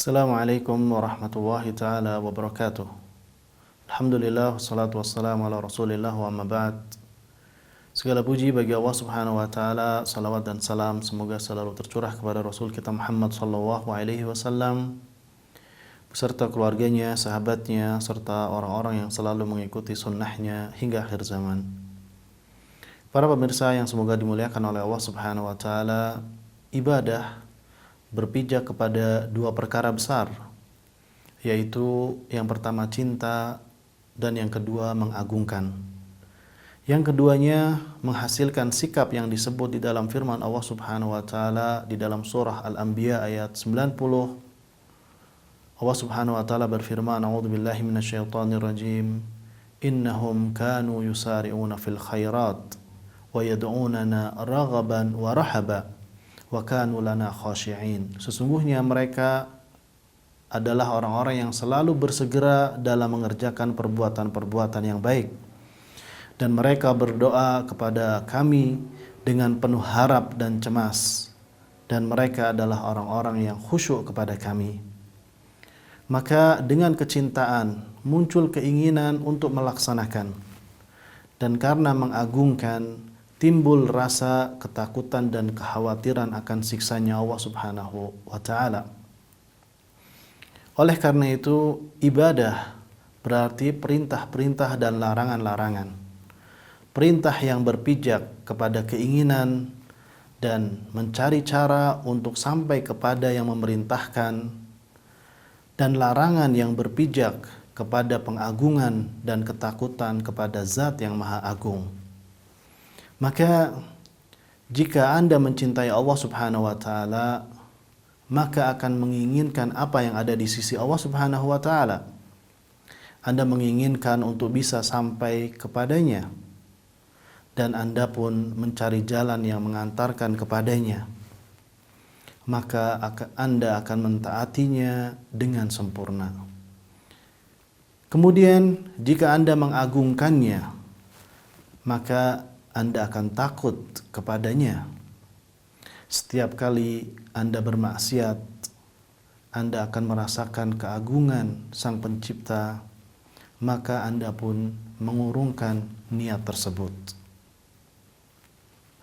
Assalamualaikum warahmatullahi ta'ala wabarakatuh. Alhamdulillah, wassalatu wassalamu ala rasulillah wa amma ba'd. Segala puji bagi Allah subhanahu wa ta'ala, salawat dan salam semoga selalu tercurah kepada Rasul kita Muhammad sallallahu alaihi wasallam beserta keluarganya, sahabatnya, serta orang-orang yang selalu mengikuti sunnahnya hingga akhir zaman. Para pemirsa yang semoga dimuliakan oleh Allah subhanahu wa ta'ala, ibadah berpijak kepada dua perkara besar, yaitu yang pertama cinta dan yang kedua mengagungkan. Yang keduanya menghasilkan sikap yang disebut di dalam firman Allah Subhanahu wa taala di dalam surah Al-Anbiya ayat 90. Allah Subhanahu wa taala berfirman, "A'udzubillahi minasyaitonir rajim. Innahum kanu yusari'una fil khairat wa yad'unana raghaban wa rahaba wa kanu lana khashi'in." Sesungguhnya mereka adalah orang-orang yang selalu bersegera dalam mengerjakan perbuatan-perbuatan yang baik, dan mereka berdoa kepada kami dengan penuh harap dan cemas, dan mereka adalah orang-orang yang khusyuk kepada kami. Maka dengan kecintaan muncul keinginan untuk melaksanakan, dan karena mengagungkan timbul rasa ketakutan dan kekhawatiran akan siksanya Allah Subhanahu wa taala. Oleh karena itu, ibadah berarti perintah-perintah dan larangan-larangan. Perintah yang berpijak kepada keinginan dan mencari cara untuk sampai kepada yang memerintahkan, dan larangan yang berpijak kepada pengagungan dan ketakutan kepada Zat yang Maha Agung. Maka jika Anda mencintai Allah Subhanahu wa taala, maka akan menginginkan apa yang ada di sisi Allah Subhanahu wa taala. Anda menginginkan untuk bisa sampai kepadanya, dan Anda pun mencari jalan yang mengantarkan kepadanya. Maka Anda akan mentaatinya dengan sempurna. Kemudian jika Anda mengagungkannya, maka Anda akan takut kepadanya. Setiap kali Anda bermaksiat, Anda akan merasakan keagungan Sang Pencipta, maka Anda pun mengurungkan niat tersebut.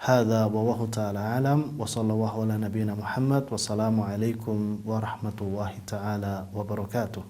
Hadza wallahu ta'ala alam wa sallallahu ala nabiyyina Muhammad wassalamu alaikum warahmatullahi ta'ala wabarakatuh.